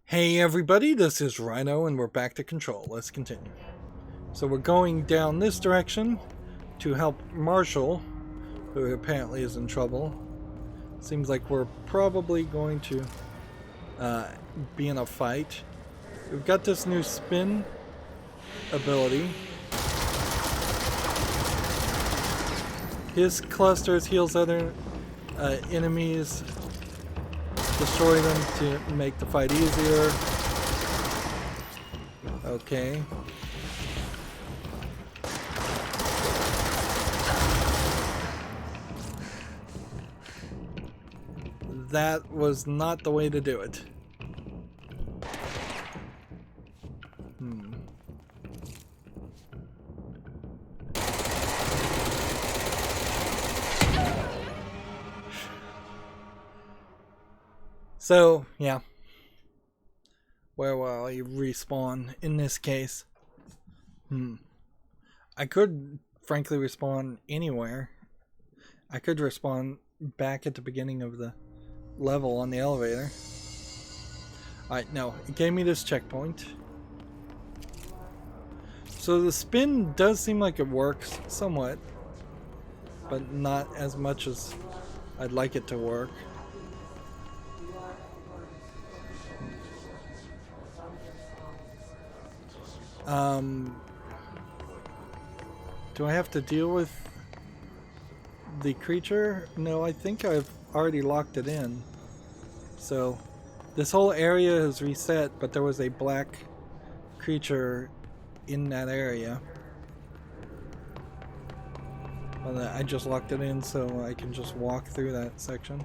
Hey everybody, this is Rydo and we're back to control. Let's continue. So we're going down this direction to help Marshall, who apparently is in trouble. Seems like we're probably going to be in a fight. We've got this new spin ability. His clusters heals other enemies, destroy them to make the fight easier. Okay. That was not the way to do it. So, yeah. Where will I respawn in this case? I could, frankly, respawn anywhere. I could respawn back at the beginning of the level on the elevator. Alright, no. It gave me this checkpoint. So the spin does seem like it works somewhat, but not as much as I'd like it to work. Do I have to deal with the creature? No, I think I've already locked it in. So this whole area is reset, but there was a black creature in that area. Well, I just locked it in so I can just walk through that section.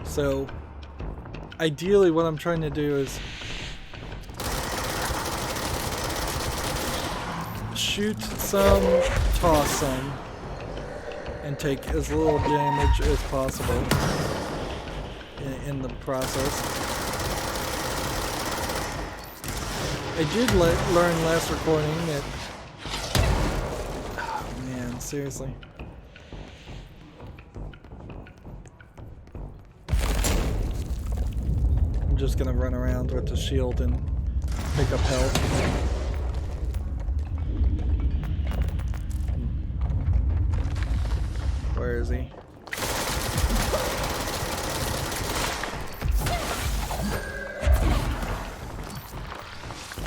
So, ideally what I'm trying to do is shoot some, toss some, and take as little damage as possible in the process. I did learn last recording that... Oh man, seriously. Just gonna run around with the shield and pick up health. Where is he?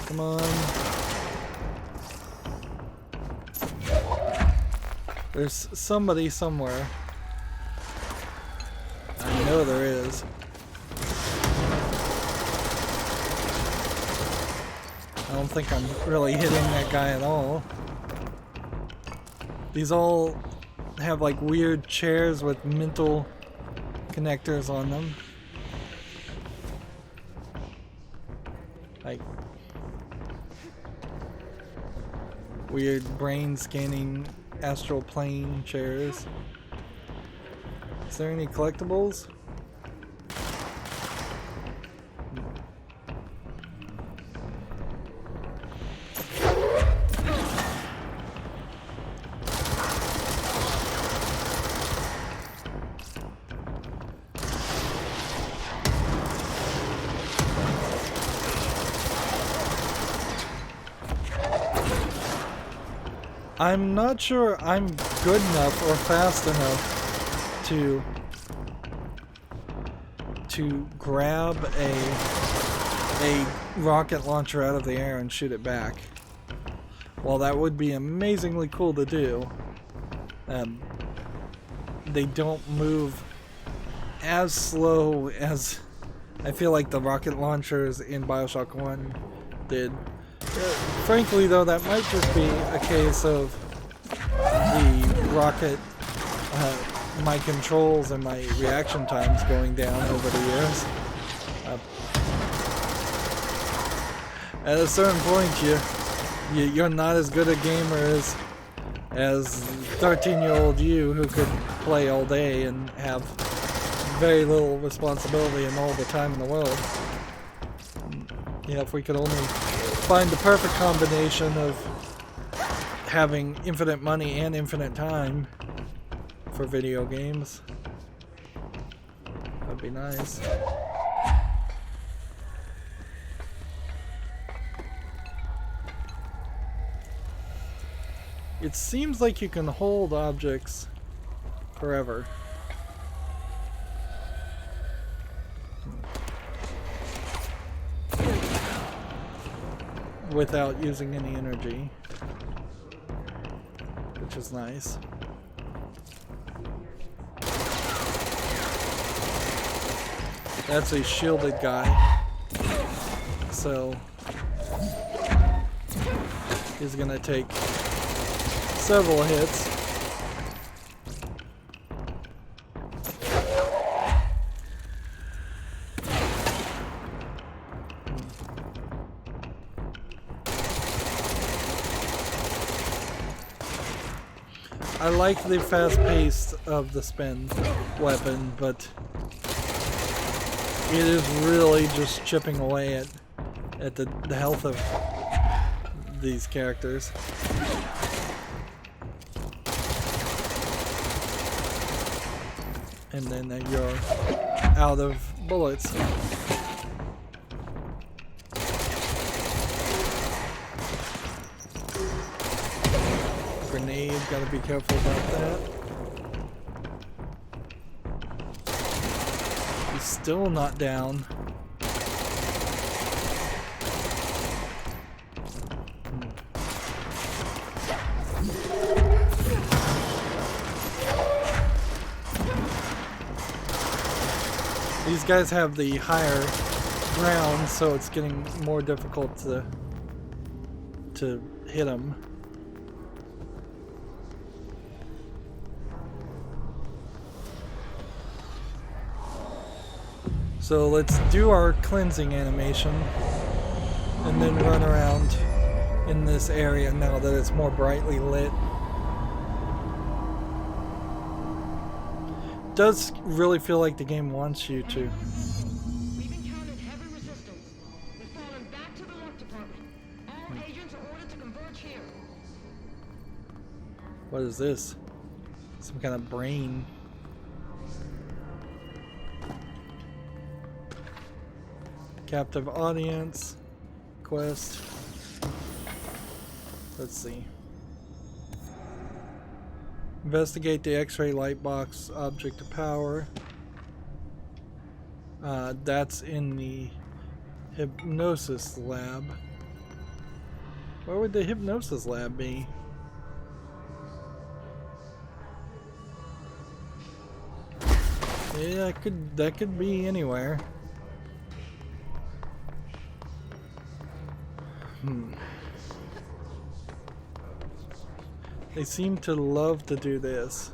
Come on. There's somebody somewhere. I know there is. I don't think I'm really hitting that guy at all. These all have like weird chairs with mental connectors on them. Like weird brain scanning astral plane chairs. Is there any collectibles? I'm not sure I'm good enough or fast enough to grab a rocket launcher out of the air and shoot it back. While that would be amazingly cool to do, they don't move as slow as I feel like the rocket launchers in BioShock 1 did. Frankly though, that might just be a case of the rocket, my controls and my reaction times going down over the years. At a certain point, you're not as good a gamer as 13-year-old you who could play all day and have very little responsibility and all the time in the world. Yeah, if we could only find the perfect combination of having infinite money and infinite time for video games, that'd be nice. It seems like you can hold objects forever. Without using any energy, which is nice. That's a shielded guy, so he's gonna take several hits. I like the fast pace of the spin weapon, but it is really just chipping away at the health of these characters. And then you're out of bullets. Grenade, gotta be careful about that. He's still not down. These guys have the higher ground, so it's getting more difficult to hit them. So let's do our cleansing animation and then run around in this area now that it's more brightly lit. It does really feel like the game wants you to. We've encountered heavy resistance. We've fallen back to the lock department. All agents are ordered to converge here. What is this? Some kind of brain. Captive audience. Quest. Let's see. Investigate the X-ray light box object of power. That's in the hypnosis lab. Where would the hypnosis lab be? Yeah, that could be anywhere. They seem to love to do this.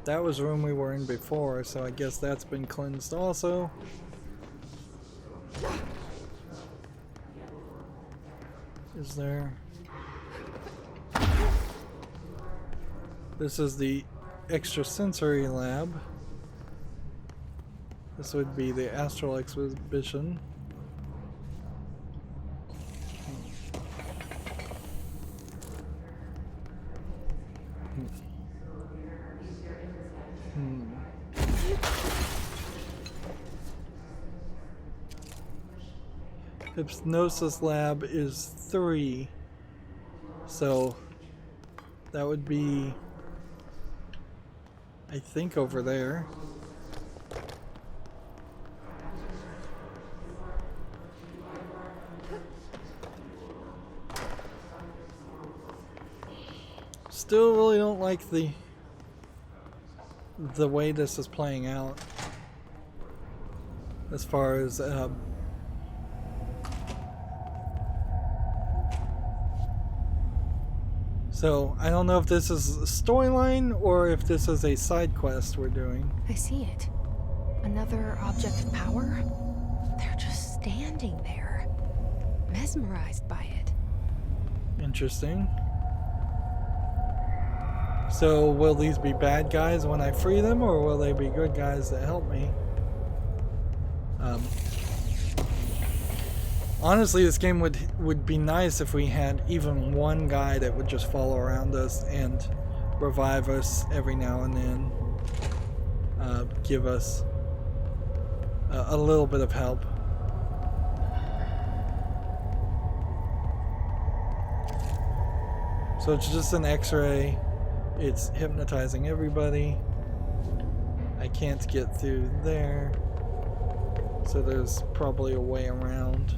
That was the room we were in before, so I guess that's been cleansed also. Is there... This is the extrasensory lab. This would be the astral exhibition. Hypnosis lab is 3, so that would be, I think, over there. Still really don't like the way this is playing out as far as so I don't know if this is a storyline or if this is a side quest we're doing. I see it. Another object of power? They're just standing there, mesmerized by it. Interesting. So will these be bad guys when I free them, or will they be good guys that help me? Honestly, this game would be nice if we had even one guy that would just follow around us and revive us every now and then. Give us a little bit of help. So it's just an X-ray. It's hypnotizing everybody. I can't get through there. So there's probably a way around.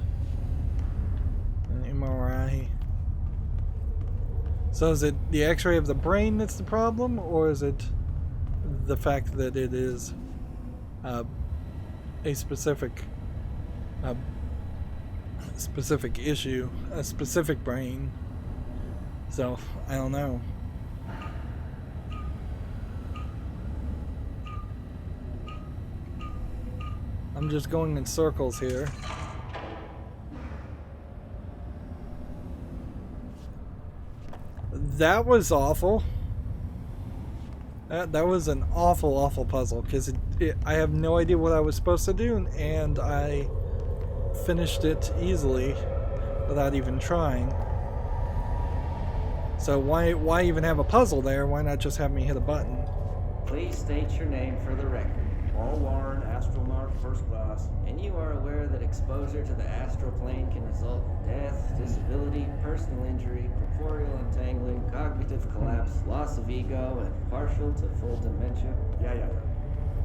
An MRI. So is it the X-ray of the brain that's the problem, or is it the fact that it is a specific issue, a specific brain? So I don't know. I'm just going in circles here. That was awful. That was an awful puzzle, because I have no idea what I was supposed to do, and I finished it easily without even trying. So why even have a puzzle there? Why not just have me hit a button? Please state your name for the record. Paul Warren, astronaut, first class. And you are aware that exposure to the astral plane can result in death, disability, personal injury, corporeal entangling, cognitive collapse, loss of ego, and partial to full dementia? Yeah.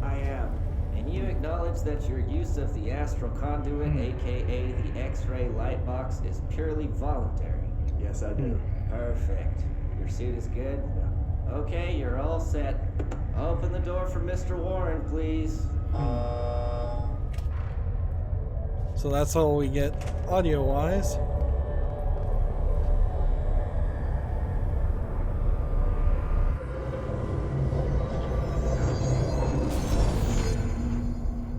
I am. And you acknowledge that your use of the astral conduit, aka the X-ray light box, is purely voluntary? Yes, I do. Perfect. Your suit is good? Yeah. Okay, you're all set. Open the door for Mr. Warren, please. So that's all we get audio-wise.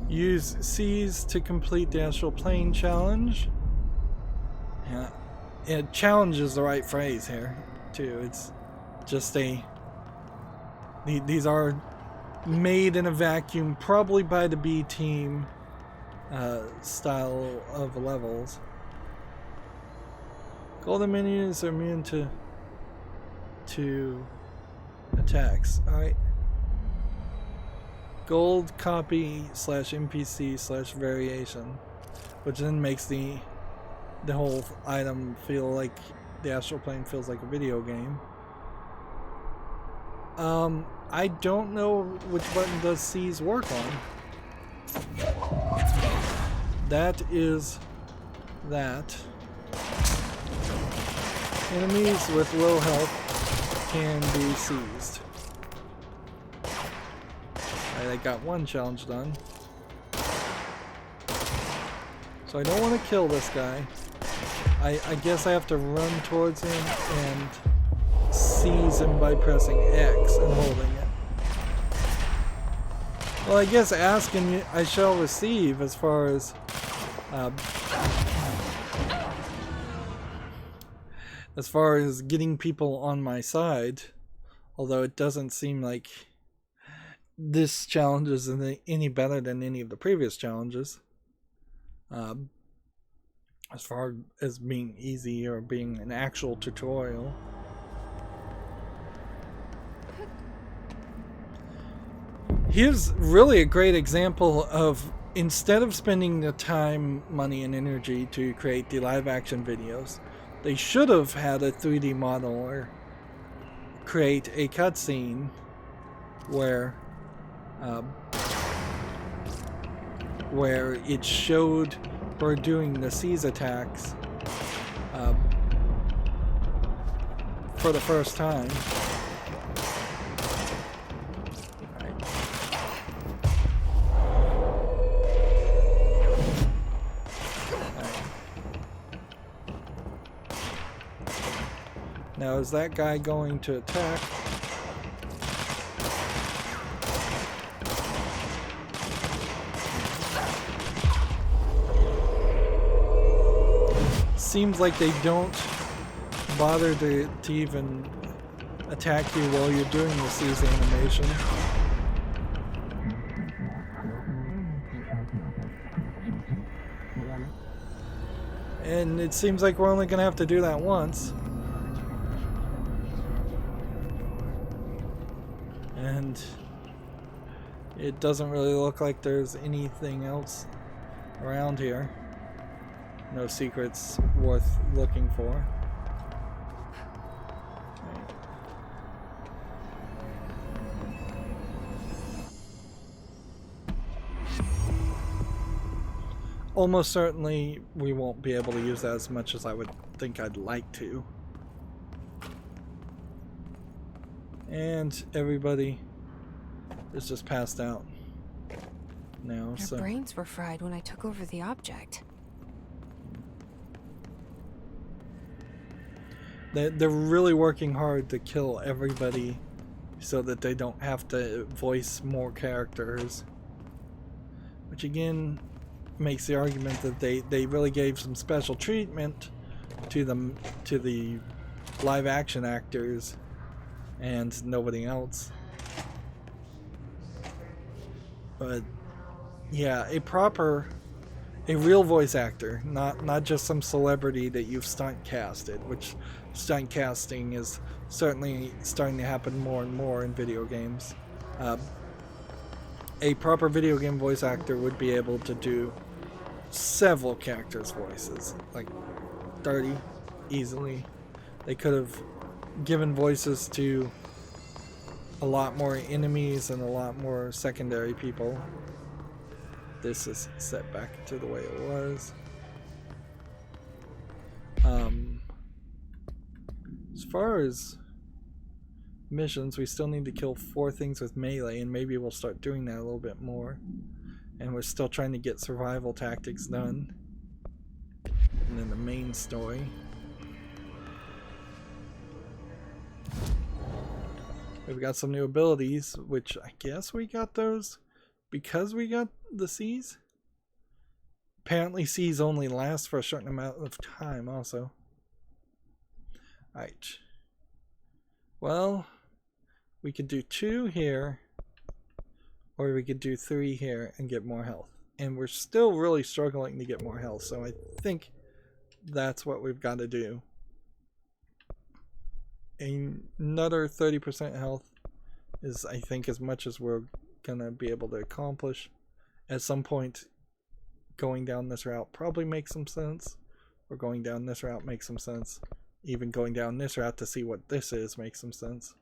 Use C's to complete the astral plane challenge. Yeah, challenge is the right phrase here, too. It's just these are made in a vacuum, probably by the B team style of levels. Golden minions are immune to attacks. Alright. Gold copy / NPC / variation, which then makes the whole item feel like the astral plane feels like a video game. I don't know which button does C's work on. That is that. Enemies with low health can be seized. I got one challenge done. So I don't want to kill this guy. I guess I have to run towards him and seize him by pressing X and holding it. Well, I guess asking I shall receive as far as getting people on my side, although it doesn't seem like this challenge is any better than any of the previous challenges, as far as being easy or being an actual tutorial. Here's really a great example of, instead of spending the time, money, and energy to create the live action videos, they should have had a 3D modeler create a cutscene where it showed her doing the seize attacks for the first time. Now, is that guy going to attack? seems like they don't bother to even attack you while you're doing the seize animation. And it seems like we're only going to have to do that once. And it doesn't really look like there's anything else around here. No secrets worth looking for. Almost certainly we won't be able to use that as much as I would think I'd like to. And everybody is just passed out now, Their so brains were fried when I took over the object. they're really working hard to kill everybody so that they don't have to voice more characters. Which again makes the argument that they really gave some special treatment to the live action actors and nobody else. But yeah, a real voice actor, not just some celebrity that you've stunt casted, which stunt casting is certainly starting to happen more and more in video games. A proper video game voice actor would be able to do several characters' voices, like 30 easily. They could have given voices to a lot more enemies and a lot more secondary people. This is set back to the way it was. As far as missions, we still need to kill 4 things with melee, and maybe we'll start doing that a little bit more. And we're still trying to get survival tactics done. And then the main story. We've got some new abilities, which I guess we got those because we got the C's. Apparently C's only last for a certain amount of time also. Alright. Well, we could do 2 here, or we could do 3 here and get more health. And we're still really struggling to get more health, so I think that's what we've got to do. Another 30% health is, I think, as much as we're gonna be able to accomplish. At some point, going down this route probably makes some sense, or going down this route makes some sense. Even going down this route to see what this is makes some sense.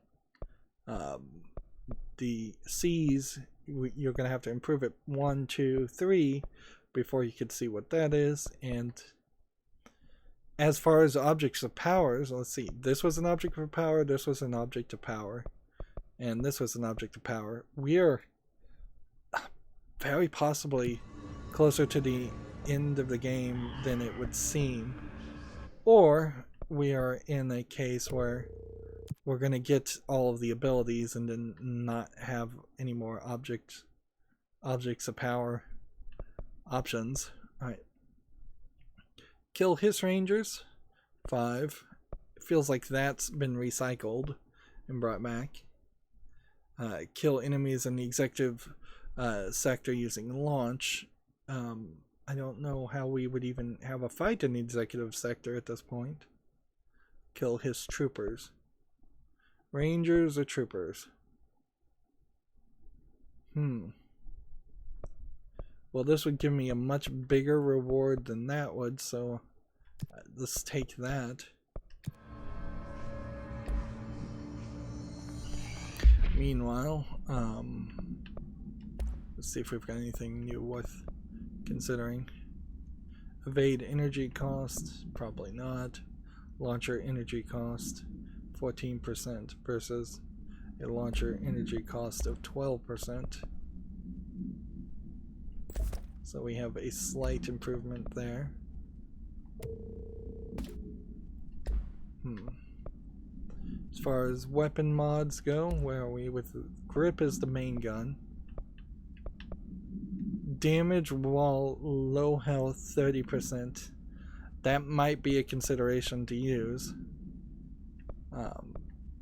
The C's, you're gonna have to improve it 1, 2, 3 before you could see what that is. And as far as objects of powers, let's see, this was an object of power, this was an object of power, and this was an object of power. We are very possibly closer to the end of the game than it would seem. Or we are in a case where we're going to get all of the abilities and then not have any more objects of power options. Alright. Kill Hiss Rangers, 5. It feels like that's been recycled and brought back. Kill enemies in the executive sector using launch. I don't know how we would even have a fight in the executive sector at this point. Kill Hiss Troopers. Rangers or troopers? Well, this would give me a much bigger reward than that would, so let's take that. Meanwhile, let's see if we've got anything new worth considering. Evade energy cost, probably not. Launcher energy cost, 14% versus a launcher energy cost of 12%. So we have a slight improvement there. As far as weapon mods go, where are we with grip is the main gun. Damage while low health 30%. that might be a consideration to use.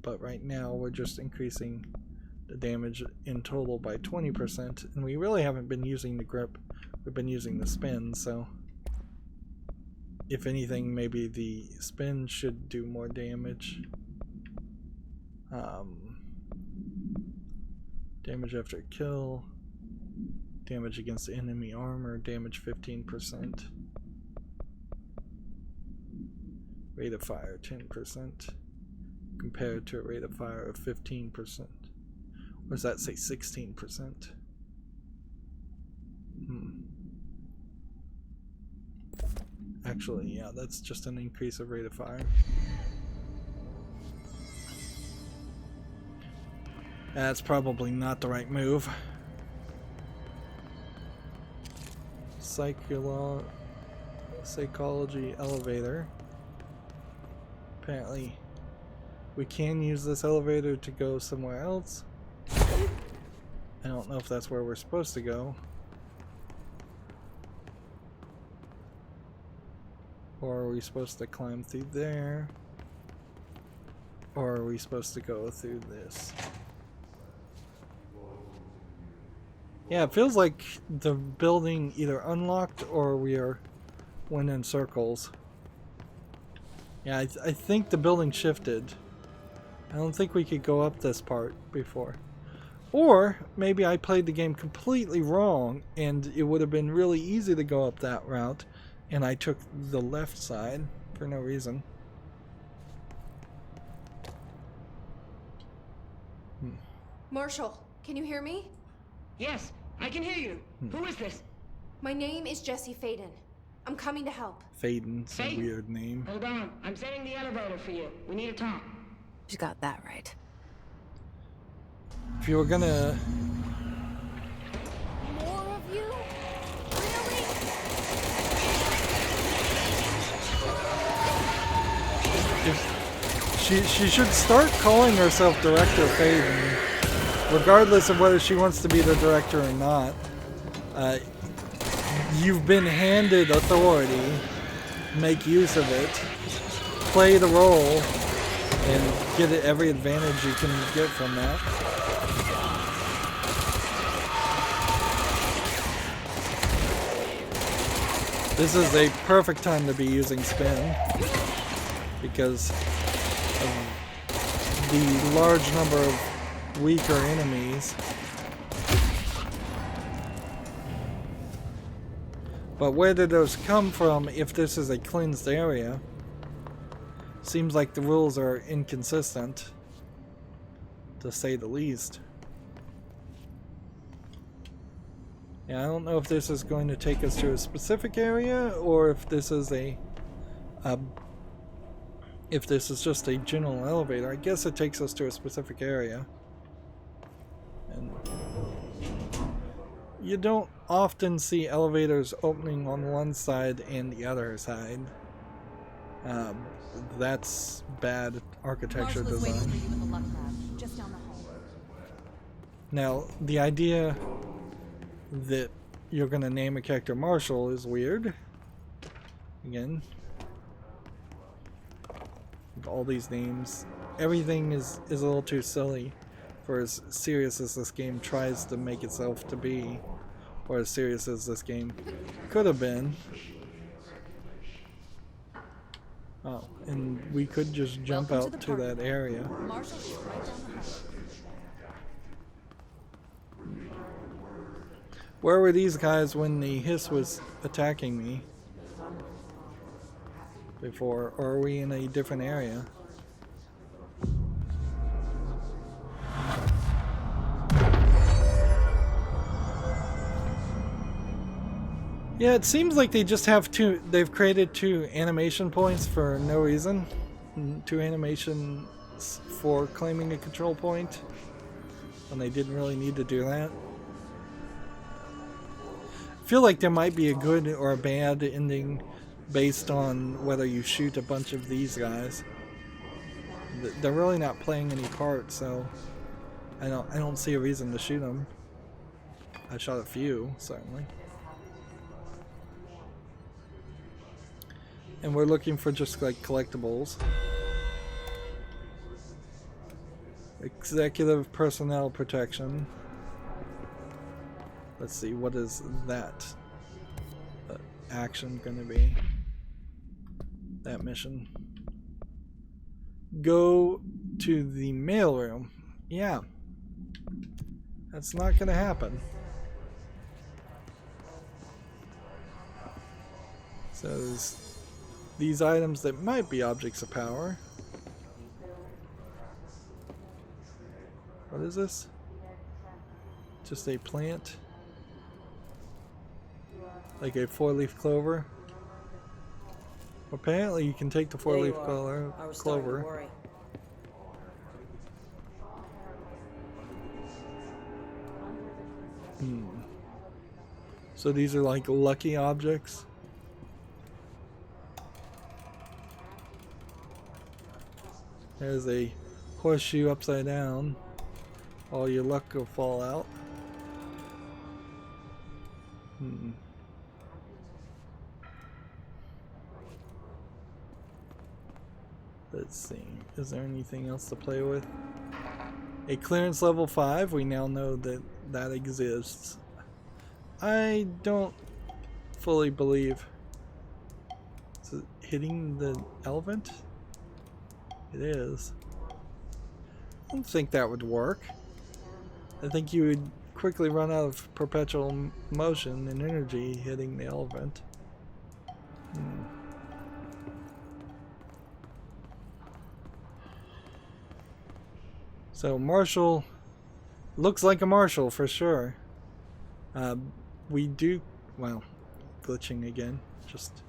But right now we're just increasing the damage in total by 20%, and we really haven't been using the grip. We've been using the spin, so if anything, maybe the spin should do more damage. Damage after a kill, damage against enemy armor, damage 15%, rate of fire 10%, compared to a rate of fire of 15%. Or does that say 16%? Actually, yeah, that's just an increase of rate of fire. That's probably not the right move. Psychology elevator. Apparently, we can use this elevator to go somewhere else. I don't know if that's where we're supposed to go. Or are we supposed to climb through there? Or are we supposed to go through this? Yeah, it feels like the building either unlocked or we went in circles. Yeah, I think the building shifted. I don't think we could go up this part before. Or maybe I played the game completely wrong and it would have been really easy to go up that route and I took the left side for no reason. Marshall, can you hear me? Yes, I can hear you. Who is this? My name is Jesse Faden. I'm coming to help. Faden's a Faden? weird name. Hold on. I'm setting the elevator for you. We need to talk. You got that right. If you were gonna... More of you? Really? She should start calling herself Director Faden, regardless of whether she wants to be the director or not. You've been handed authority. Make use of it. Play the role. And get every advantage you can get from that. This is a perfect time to be using spin. Because of the large number of weaker enemies. But where did those come from if this is a cleansed area? Seems like the rules are inconsistent, to say the least. Yeah, I don't know if this is going to take us to a specific area or if this is just a general elevator. I guess it takes us to a specific area. And you don't often see elevators opening on one side and the other side. That's bad architecture design. Now, the idea that you're going to name a character Marshall is weird. Again, all these names, everything is a little too silly for as serious as this game tries to make itself to be, or as serious as this game could have been. Oh, and we could just jump out to that area. Where were these guys when the hiss was attacking me before? Or are we in a different area? Yeah, it seems like they just have they've created 2 animation points for no reason. 2 animations for claiming a control point, when they didn't really need to do that. I feel like there might be a good or a bad ending based on whether you shoot a bunch of these guys. They're really not playing any part, so I don't see a reason to shoot them. I shot a few, certainly. And we're looking for just like collectibles. Executive personnel protection. Let's see, what is that action gonna be? That mission. Go to the mailroom. Yeah. That's not gonna happen. So there's these items that might be objects of power. What is this? Just a plant? Like a 4-leaf clover? Apparently you can take the 4-leaf clover. So these are like lucky objects? There's a horseshoe upside down. All your luck will fall out. Let's see. Is there anything else to play with? A clearance level 5. We now know that that exists. I don't fully believe. Is it hitting the elephant? It is. I don't think that would work. I think you would quickly run out of perpetual motion and energy hitting the elephant. So Marshall looks like a Marshall for sure. We do, well, glitching again. Just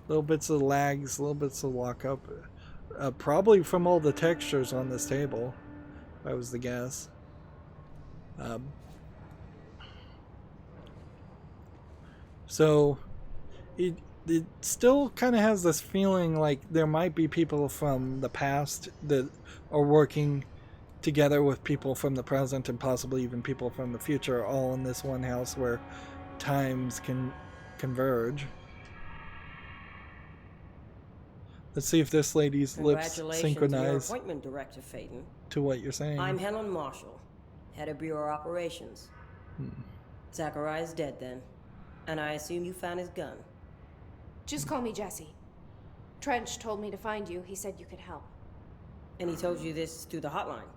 little bits of lags, little bits of lockup. Probably from all the textures on this table. That was the guess. So it still kind of has this feeling like there might be people from the past that are working together with people from the present and possibly even people from the future, all in this one house where times can converge. Let's see if this lady's lips synchronize Congratulations on your appointment, Director Faden. to what you're saying. I'm Helen Marshall, head of Bureau Operations. Zachariah's dead then, and I assume you found his gun. Just call me Jesse. Trench told me to find you. He said you could help. And he told you this through the hotline.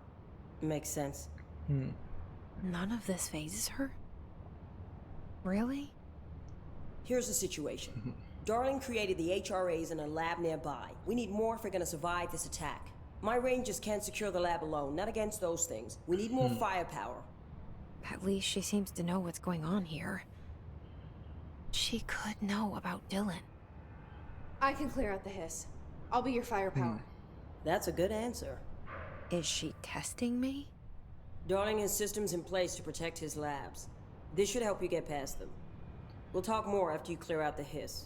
Makes sense. None of this phases her? Really? Here's the situation. Darling created the HRAs in a lab nearby. We need more if we're gonna survive this attack. My rangers can't secure the lab alone, not against those things. We need more firepower. At least she seems to know what's going on here. She could know about Dylan. I can clear out the hiss. I'll be your firepower. That's a good answer. Is she testing me? Darling has systems in place to protect his labs. This should help you get past them. We'll talk more after you clear out the hiss.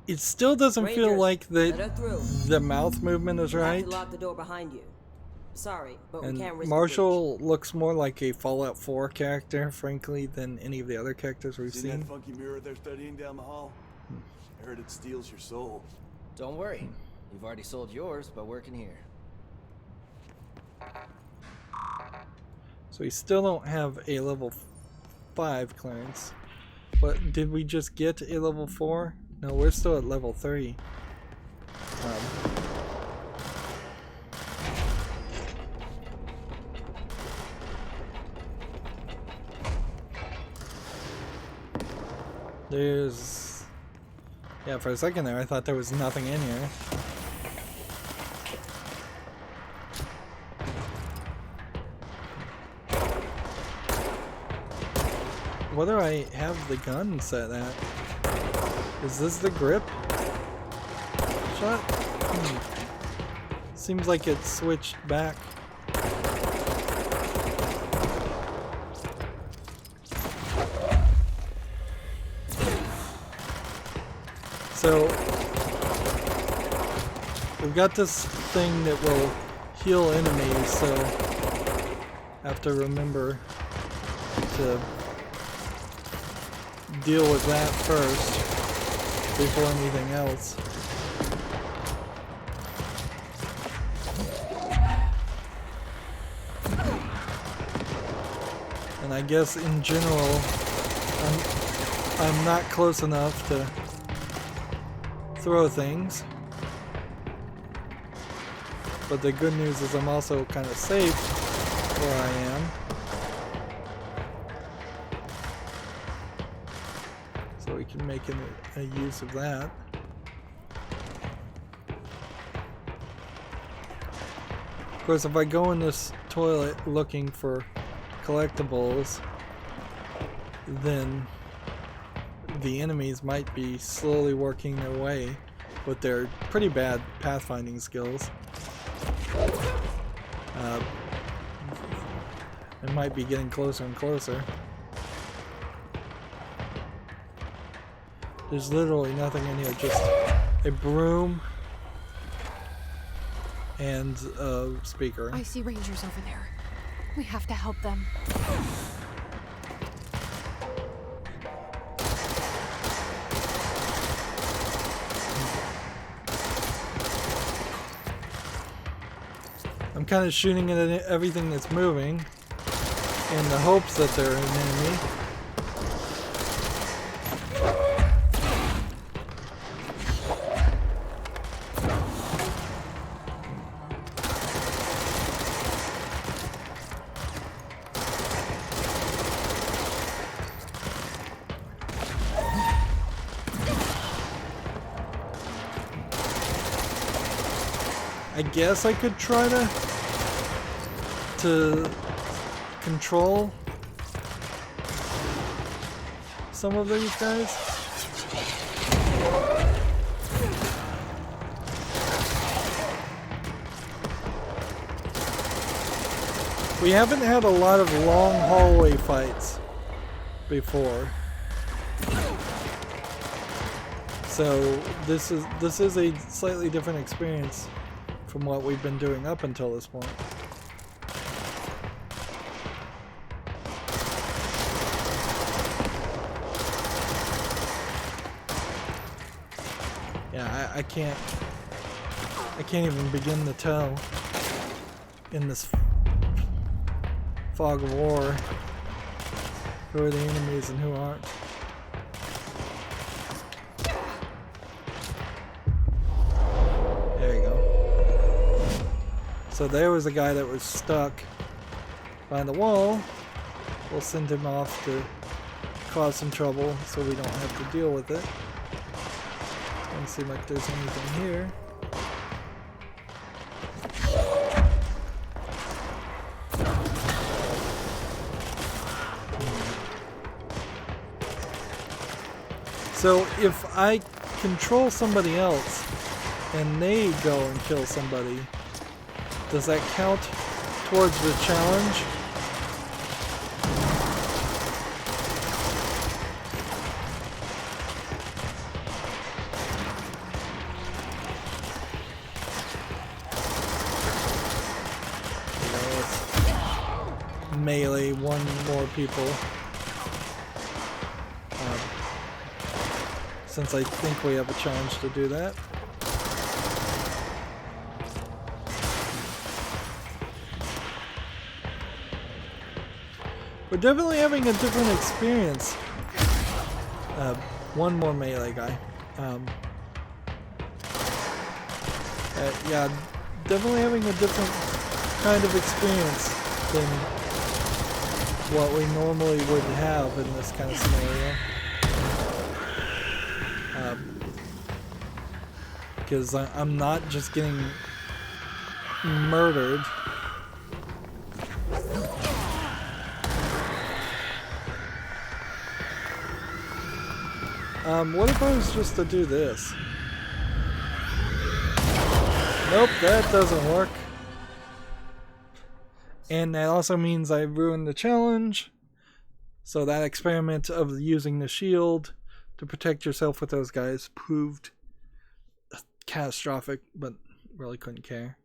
It still doesn't feel Rangers, like let her through. the mouth movement is We'll have right. to lock the door behind you. Sorry, but we And can't risk the Marshall looks more like a Fallout 4 character, frankly, than any of the other characters we've See that seen. funky mirror they're studying down the hall? I heard it steals your soul. Don't worry. You've already sold yours by working here. So we still don't have a level 5 clearance. But did we just get a level 4? No, we're still at level 3. There's... Yeah, for a second there I thought there was nothing in here. What do I have the gun set at? Is this the grip shot? Seems like it switched back. So we've got this thing that will heal enemies, so I have to remember to deal with that first. before anything else. And I guess in general, I'm not close enough to throw things. But the good news is I'm also kind of safe where I am. So we can make a use of that. Of course, if I go in this toilet looking for collectibles, then the enemies might be slowly working their way with their pretty bad pathfinding skills. It might be getting closer and closer. There's literally nothing in here, just a broom and a speaker. I see rangers over there. We have to help them. I'm kind of shooting at everything that's moving in the hopes that they're an enemy. I guess I could try to control some of these guys. We haven't had a lot of long hallway fights before. So this is a slightly different experience from what we've been doing up until this point. Yeah, I can't even begin to tell in this fog of war who are the enemies and who aren't. There you go. So there was a guy that was stuck behind the wall. We'll send him off to cause some trouble so we don't have to deal with it. Doesn't seem like there's anything here. So if I control somebody else and they go and kill somebody, does that count towards the challenge? Let's melee one more people. Since I think we have a challenge to do that. We're definitely having a different experience. One more melee guy. Yeah, definitely having a different kind of experience than what we normally would have in this kind of scenario. Because I'm not just getting murdered. What if I was just to do this? Nope, that doesn't work. And that also means I ruined the challenge. So that experiment of using the shield to protect yourself with those guys proved catastrophic, but really couldn't care.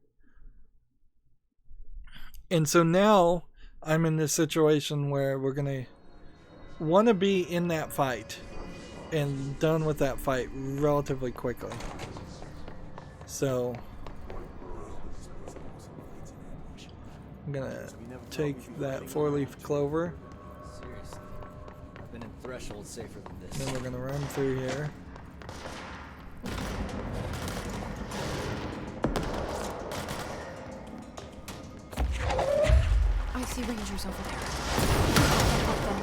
And so now I'm in this situation where we're gonna want to be in that fight and done with that fight relatively quickly. So I'm gonna take that 4-leaf clover. Seriously, I've been in threshold safer than this. Then we're gonna run through here. I see rangers over there. Help them.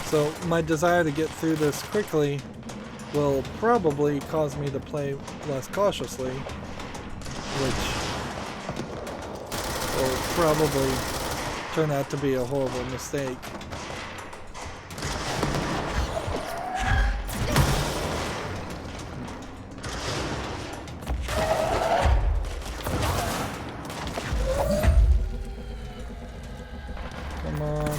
So my desire to get through this quickly will probably cause me to play less cautiously, which will probably turn out to be a horrible mistake. Come on.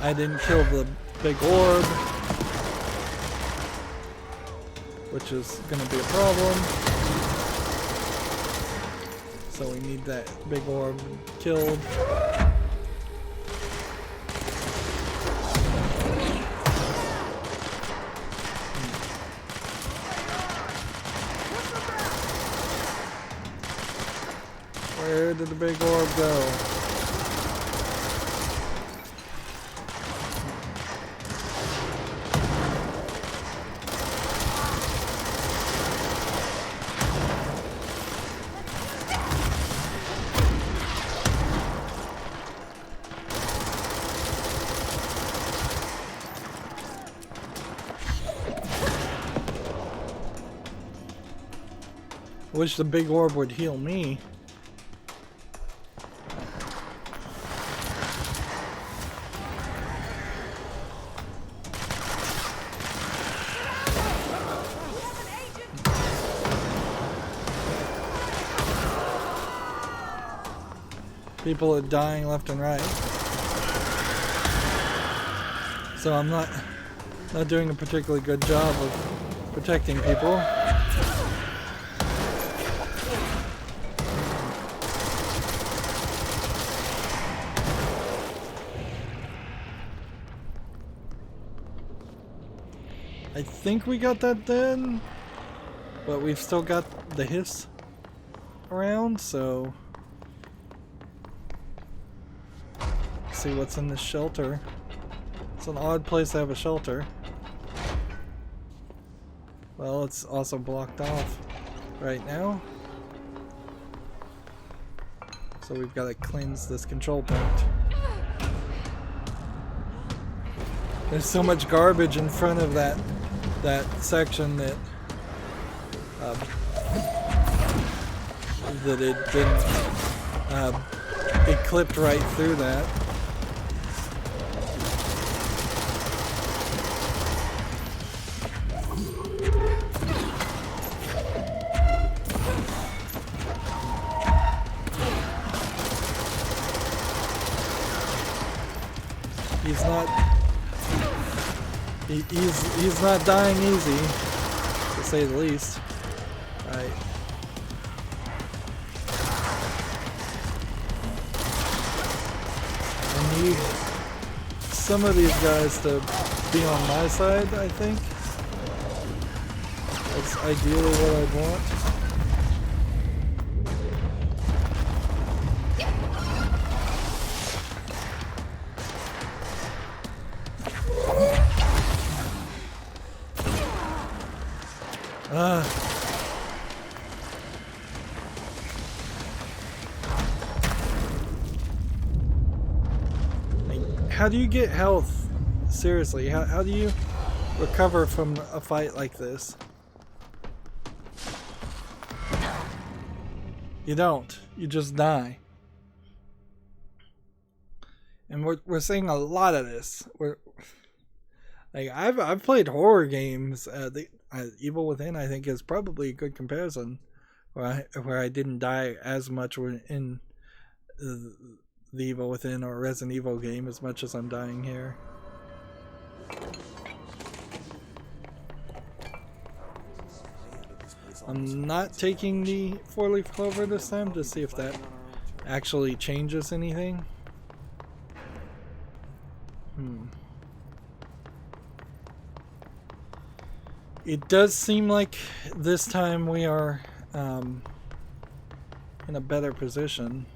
I didn't kill the big orb, which is going to be a problem. So we need that big orb killed. Where did the big orb go? Wish the big orb would heal me. People are dying left and right. So I'm not doing a particularly good job of protecting people. I think we got that done, but we've still got the hiss around, so let's see what's in this shelter. It's an odd place to have a shelter. Well, it's also blocked off right now, so we've got to cleanse this control point. There's so much garbage in front of that section that it didn't it clipped right through that. He's not he's not dying easy, to say the least. I need some of these guys to be on my side, I think. That's ideally what I'd want. How do you get health? Seriously, how do you recover from a fight like this? You don't. You just die. And we're seeing a lot of this. Like I've played horror games. The Evil Within, I think, is probably a good comparison, where I didn't die as much in the Evil Within or Resident Evil game as much as I'm dying here. I'm not taking the 4-leaf clover this time to see if that actually changes anything. It does seem like this time we are in a better position.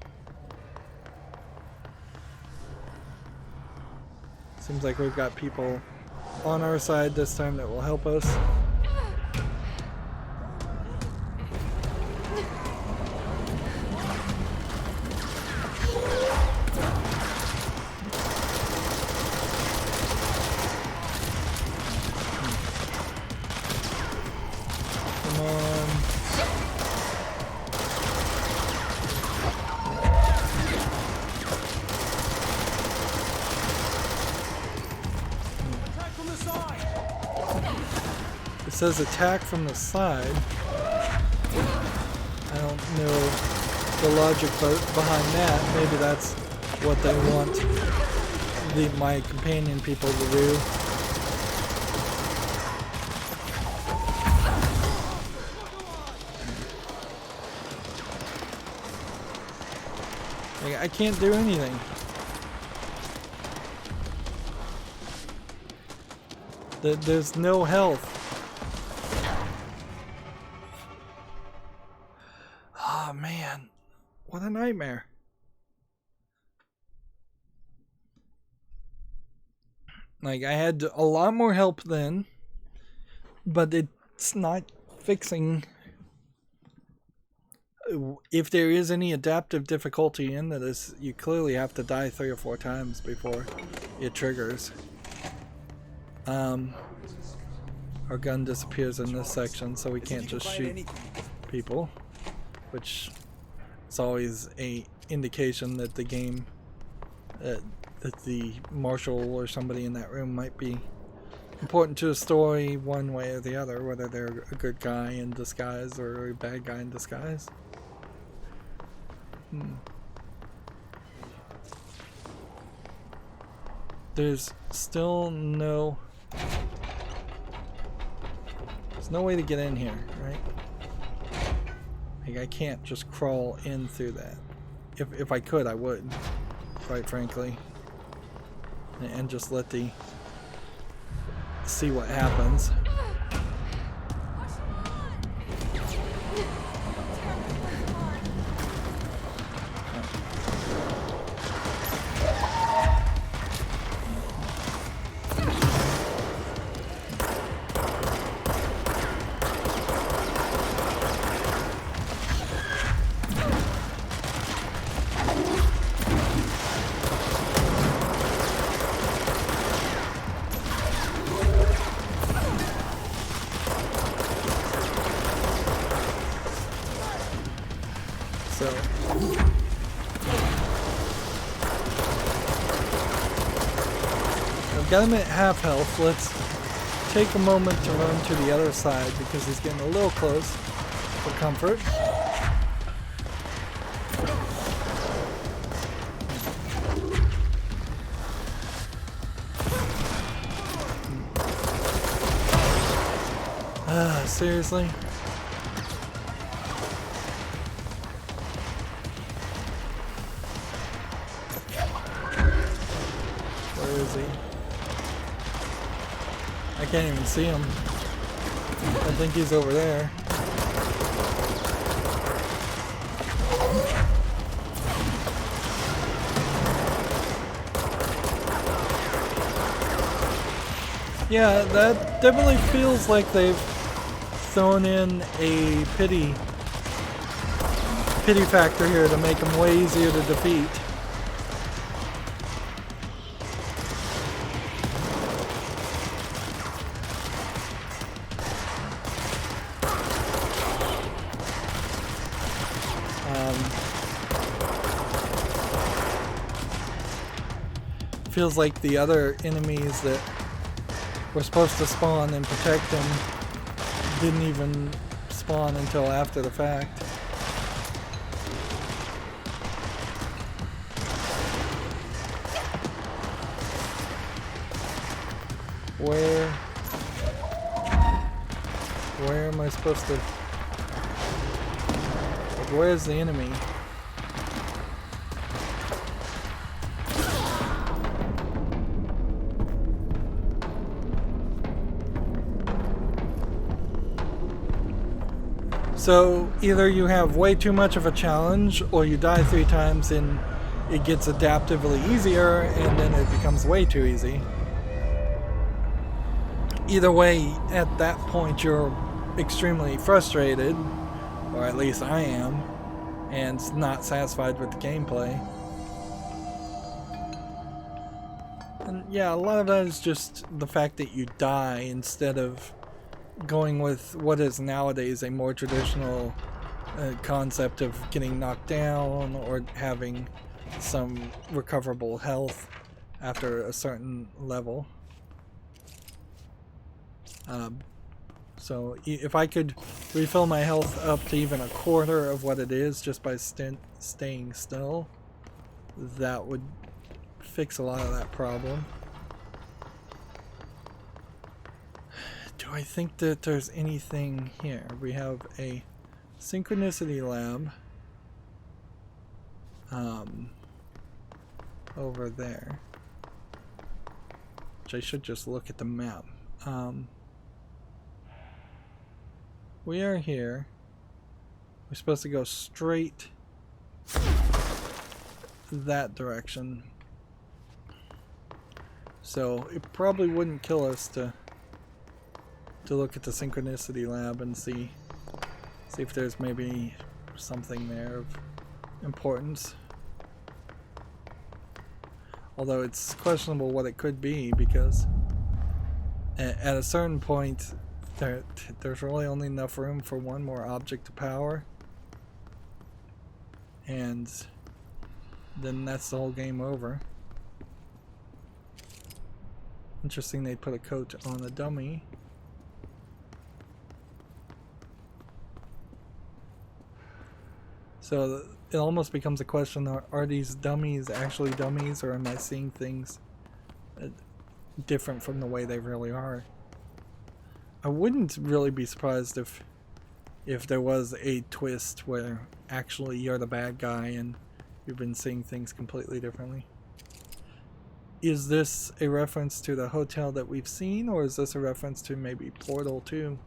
Seems like we've got people on our side this time that will help us. It says attack from the side. I don't know the logic behind that. Maybe that's what they want my companion people to do. Like, I can't do anything. There's no health. Oh man, what a nightmare. Like, I had a lot more help then, but it's not fixing. If there is any adaptive difficulty into this, you clearly have to die 3 or 4 times before it triggers. Our gun disappears in this section, so we can't just shoot people, which is always a indication that the game, that the marshal or somebody in that room might be important to a story one way or the other, whether they're a good guy in disguise or a bad guy in disguise. There's still no... There's no way to get in here, right? Like, I can't just crawl in through that. If I could, I would, quite frankly. And just let the... see what happens. Got him at half health. Let's take a moment to run to the other side because he's getting a little close for comfort. Seriously? Where is he? I can't even see him. I think he's over there. Yeah, that definitely feels like they've thrown in a pity factor here to make him way easier to defeat. Feels like the other enemies that were supposed to spawn and protect him didn't even spawn until after the fact. Where am I supposed to... Like, where's the enemy? So either you have way too much of a challenge, or you die 3 times and it gets adaptively easier, and then it becomes way too easy. Either way, at that point you're extremely frustrated, or at least I am, and not satisfied with the gameplay. And yeah, a lot of that is just the fact that you die instead of going with what is nowadays a more traditional concept of getting knocked down or having some recoverable health after a certain level. So if I could refill my health up to even a quarter of what it is just by staying still, that would fix a lot of that problem. Do I think that there's anything here? We have a synchronicity lab over there, which I should just look at the map. We are here. We're supposed to go straight that direction, so it probably wouldn't kill us to look at the synchronicity lab and see if there's maybe something there of importance. Although it's questionable what it could be, because at a certain point there's really only enough room for one more object to power, and then that's the whole game over. Interesting they put a coat on a dummy. So it almost becomes a question, are these dummies actually dummies, or am I seeing things different from the way they really are? I wouldn't really be surprised if there was a twist where actually you're the bad guy and you've been seeing things completely differently. Is this a reference to the hotel that we've seen, or is this a reference to maybe Portal 2?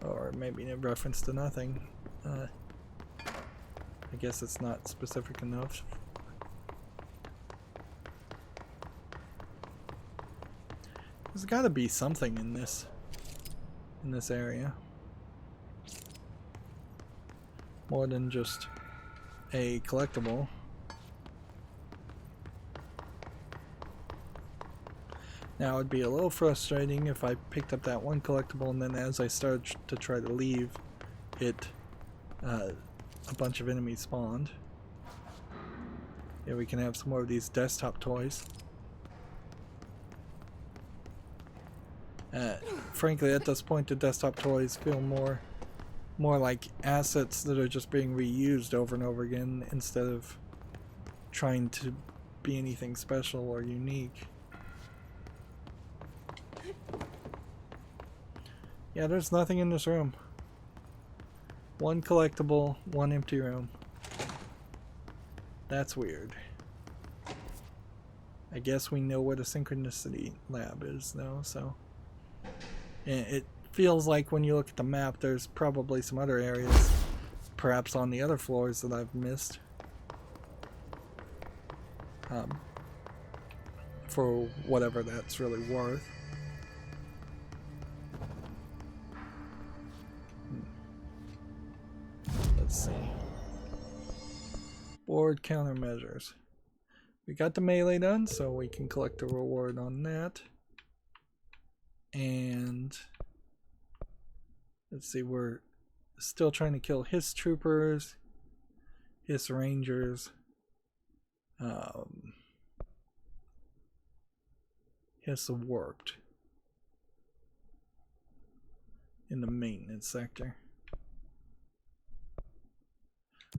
Or maybe a reference to nothing? I guess it's not specific enough. There's got to be something in this area, more than just a collectible. Now, it would be a little frustrating if I picked up that one collectible and then as I started to try to leave, a bunch of enemies spawned. Yeah, we can have some more of these desktop toys. Frankly, at this point, the desktop toys feel more like assets that are just being reused over and over again instead of trying to be anything special or unique. Yeah, there's nothing in this room. One collectible, one empty room. That's weird. I guess we know where the synchronicity lab is though, so it feels like when you look at the map there's probably some other areas, perhaps on the other floors, that I've missed. For whatever that's really worth. Let's see. Board countermeasures. We got the melee done, so we can collect a reward on that. And let's see, we're still trying to kill his troopers, his rangers, his warped. in the maintenance sector.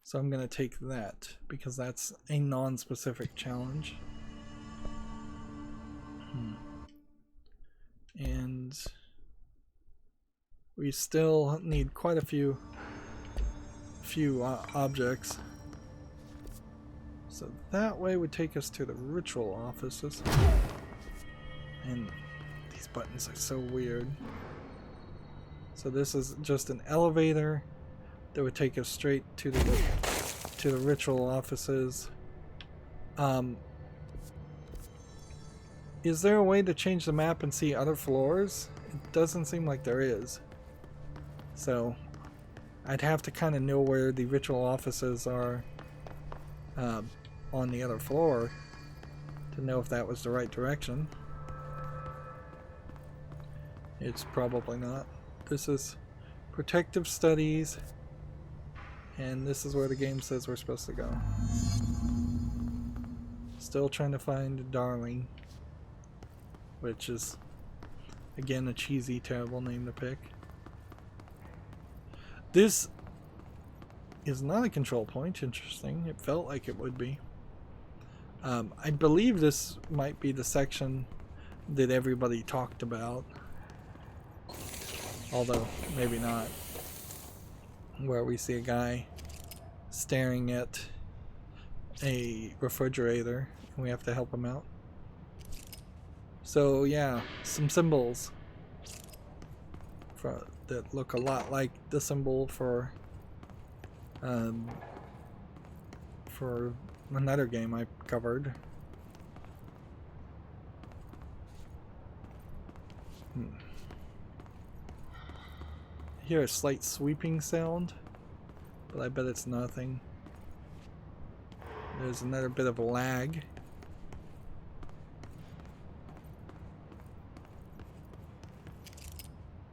So I'm going to take that because that's a non-specific challenge. And we still need quite a few objects. So that way would take us to the ritual offices. And these buttons are so weird. So this is just an elevator that would take us straight to the ritual offices. Is there a way to change the map and see other floors? It doesn't seem like there is. So I'd have to kind of know where the ritual offices are on the other floor to know if that was the right direction. It's probably not. This is protective studies, and this is where the game says we're supposed to go. Still trying to find Darling, which is again a cheesy, terrible name to pick. This is not a control point. Interesting. It felt like it would be. I believe this might be the section that everybody talked about. Although, maybe not. Where we see a guy staring at a refrigerator and we have to help him out. So yeah, some symbols that look a lot like the symbol for another game I covered. I hear a slight sweeping sound, but I bet it's nothing. There's another bit of a lag.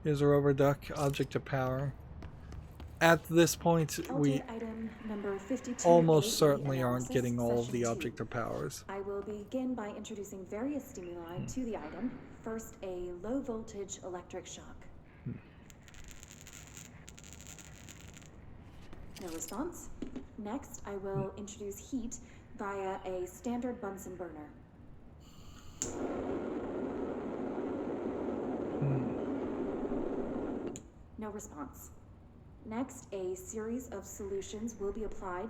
Here's a rubber duck, object of power. At this point, we almost certainly aren't getting all of the object of powers. I will begin by introducing various stimuli to the item. First, a low voltage electric shock. No response. Next, I will introduce heat via a standard Bunsen burner. No response. Next, a series of solutions will be applied,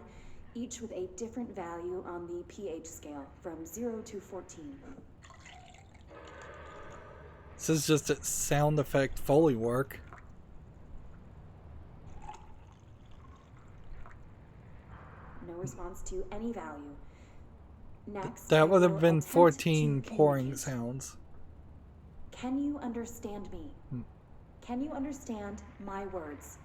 each with a different value on the pH scale, from 0 to 14. This is just a sound effect Foley work. No response to any value. Next, That would I have will been attempt 14 to pouring communicate. sounds. Can you understand me? Can you understand my words?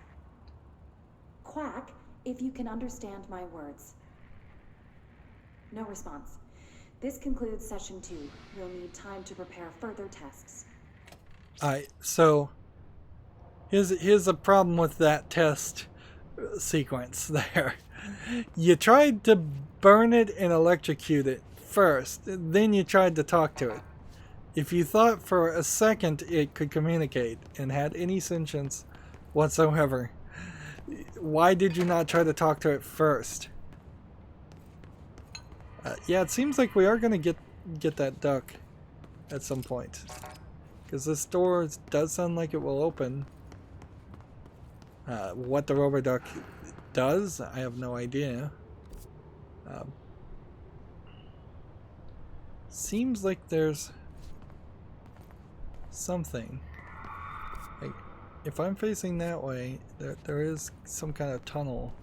Quack if you can understand my words. No response. This concludes session 2. We'll need time to prepare further tests. So here's a problem with that test sequence there. You tried to burn it and electrocute it first, then you tried to talk to it. If you thought for a second it could communicate and had any sentience whatsoever, why did you not try to talk to it first? Yeah, it seems like we are going to get that duck at some point. Because this door does sound like it will open. What the rubber duck does, I have no idea. Seems like there's something. Like, if I'm facing that way, there is some kind of tunnel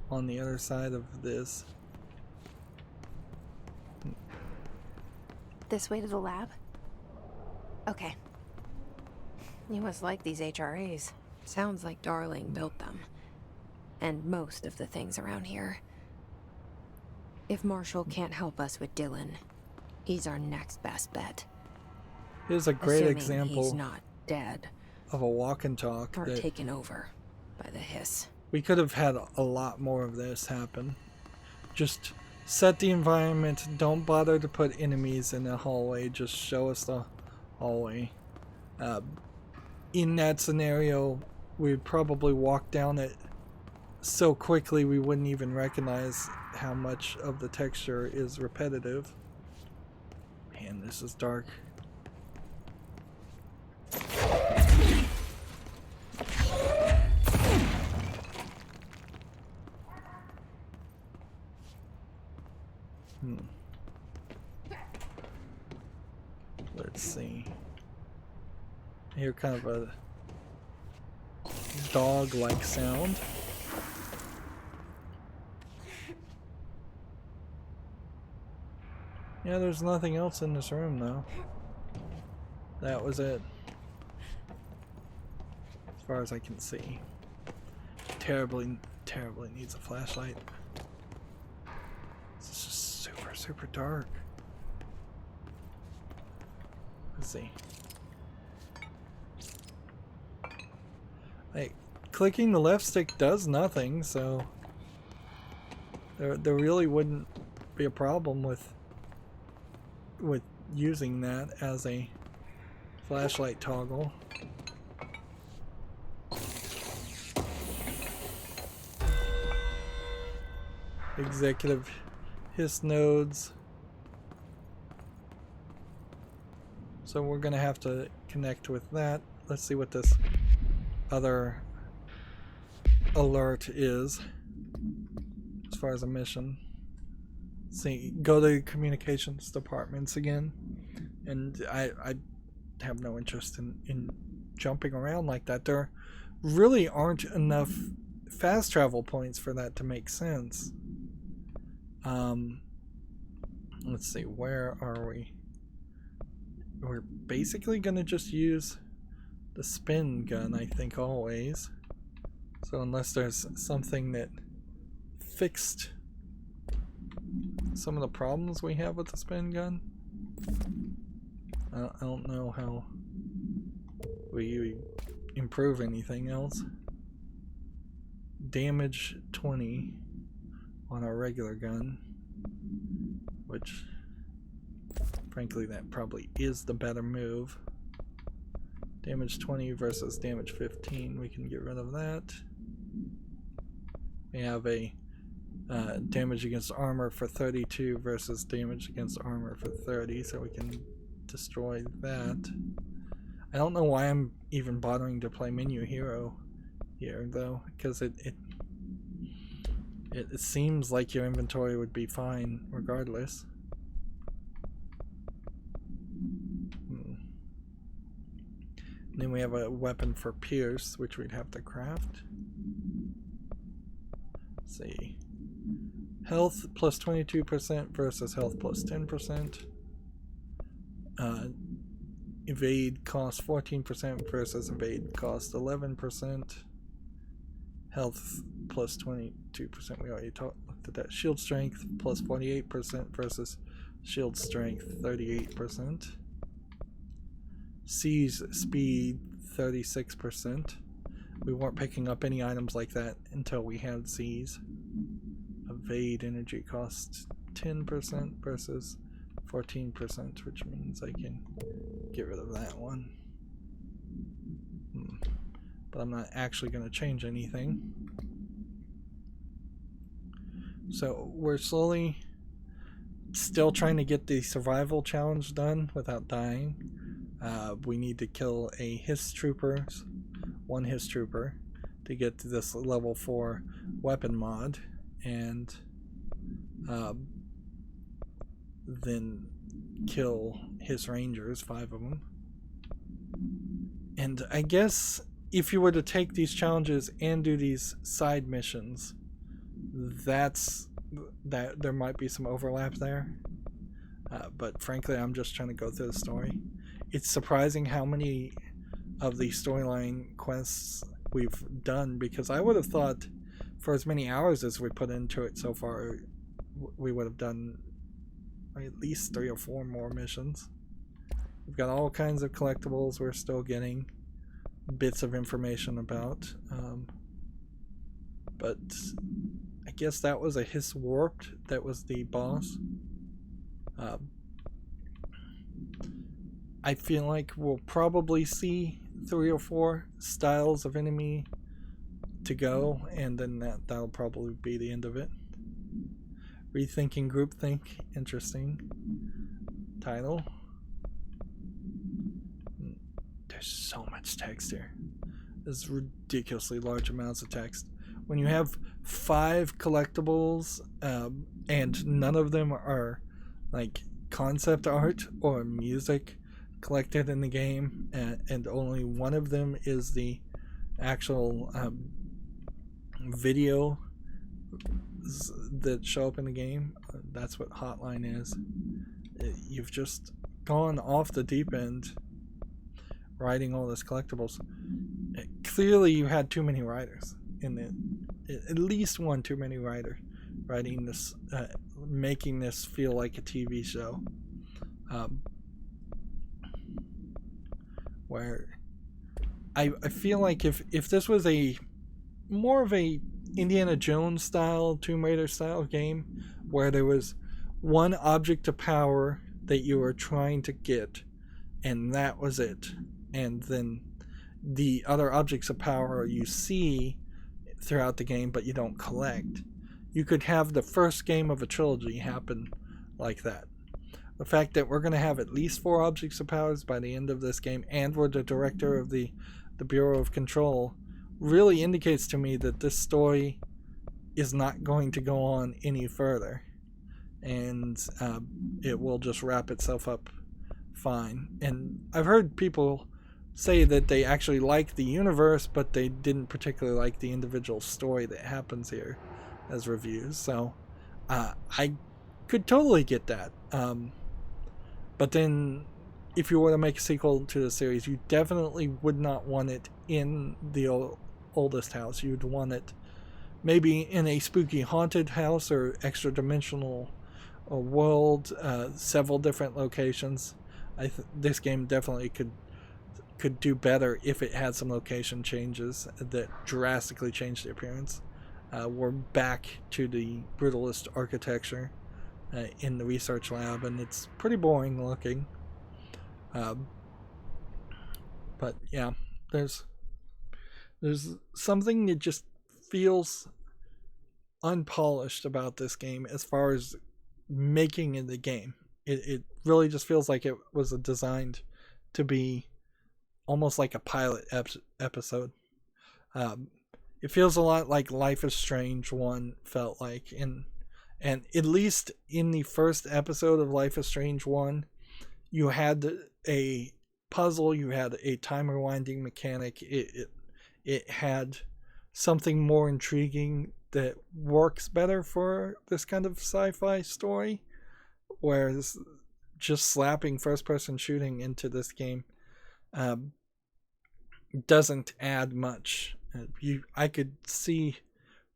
on the other side of this. This way to the lab? Okay. You must like these HRAs. Sounds like Darling built them. And most of the things around here. If Marshall can't help us with Dylan, he's our next best bet. Here's a great Assuming example he's not dead of a walk and talk or that taken over by the hiss. we could have had a lot more of this happen. Just set the environment, don't bother to put enemies in the hallway, just show us the hallway. in that scenario, we'd probably walk down it so quickly we wouldn't even recognize how much of the texture is repetitive. Man, this is dark. Let's see. I hear kind of a dog-like sound. Yeah, there's nothing else in this room though. That was it. As far as I can see. Terribly, terribly needs a flashlight. It's just super, super dark. Let's see. Like, clicking the left stick does nothing, so there really wouldn't be a problem with using that as a flashlight toggle. Executive hiss nodes. So we're gonna have to connect with that. Let's see what this other alert is as far as a mission. See, go to communications departments again, and I have no interest in jumping around like that. There really aren't enough fast travel points for that to make sense. Let's see, where are we? We're basically gonna just use the spin gun, I think, always. So unless there's something that fixed some of the problems we have with the spin gun, I don't know how we improve anything else. Damage 20 on our regular gun, which frankly that probably is the better move. Damage 20 versus damage 15, we can get rid of that. We have a damage against armor for 32 versus damage against armor for 30, so we can destroy that. I don't know why I'm even bothering to play menu hero here though, because it seems like your inventory would be fine regardless. And then we have a weapon for pierce, which we'd have to craft. Let's see. Health plus 22% versus health plus 10%. Evade cost 14% versus evade cost 11%. Health plus 22%, we already looked at that. Shield strength plus 48% versus shield strength 38%. Seize speed 36%. We weren't picking up any items like that until we had seize. Evade energy cost 10% versus 14%, which means I can get rid of that one. But I'm not actually going to change anything. So we're slowly still trying to get the survival challenge done without dying. We need to kill one hiss trooper to get to this level 4 weapon mod, and then kill his rangers, 5 of them. And I guess if you were to take these challenges and do these side missions, there might be some overlap there. But frankly, I'm just trying to go through the story. It's surprising how many of the storyline quests we've done, because I would have thought for as many hours as we put into it so far, we would have done at least 3 or 4 more missions. We've got all kinds of collectibles we're still getting bits of information about, but I guess that was a hiss warped. That was the boss. I feel like we'll probably see 3 or 4 styles of enemy to go, and then that'll probably be the end of it. Rethinking groupthink, interesting title. There's so much text here. There's ridiculously large amounts of text. When you have 5 collectibles and none of them are like concept art or music collected in the game, and only one of them is the actual video that show up in the game, that's what Hotline is. You've just gone off the deep end writing all this collectibles. Clearly you had too many writers in it. At least one too many writer writing this, making this feel like a TV show. Where I feel like if this was a more of a Indiana Jones style, Tomb Raider style game, where there was one object of power that you were trying to get, and that was it, and then the other objects of power you see throughout the game but you don't collect, you could have the first game of a trilogy happen like that. The fact that we're going to have at least 4 objects of powers by the end of this game, and we're the director of the Bureau of Control, really indicates to me that this story is not going to go on any further, and it will just wrap itself up fine. And I've heard people say that they actually like the universe, but they didn't particularly like the individual story that happens here as reviews, so I could totally get that. But then if you were to make a sequel to the series, you definitely would not want it in the oldest house. You'd want it maybe in a spooky haunted house or extra dimensional world, several different locations. This game definitely could do better if it had some location changes that drastically changed the appearance. We're back to the brutalist architecture in the research lab, and it's pretty boring looking. But yeah, there's something that just feels unpolished about this game as far as making it the game. It really just feels like it was designed to be almost like a pilot episode. It feels a lot like Life is Strange 1 felt like, and at least in the first episode of Life is Strange 1, you had a puzzle, you had a time rewinding mechanic, it had something more intriguing that works better for this kind of sci-fi story, whereas just slapping first-person shooting into this game doesn't add much. I could see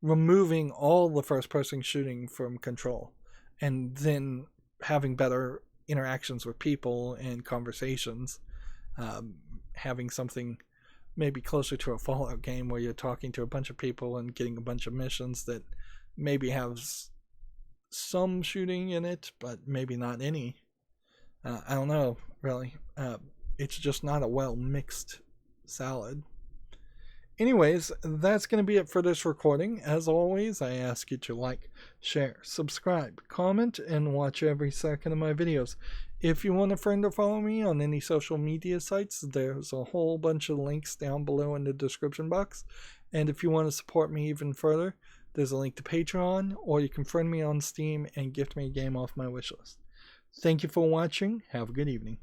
removing all the first-person shooting from Control, and then having better interactions with people and conversations, having something maybe closer to a Fallout game where you're talking to a bunch of people and getting a bunch of missions that maybe have some shooting in it, but maybe not any. I don't know, really. It's just not a well-mixed salad. Anyways, that's going to be it for this recording. As always, I ask you to like, share, subscribe, comment, and watch every second of my videos. If you want a friend or follow me on any social media sites, there's a whole bunch of links down below in the description box. And if you want to support me even further, there's a link to Patreon, or you can friend me on Steam and gift me a game off my wishlist. Thank you for watching. Have a good evening.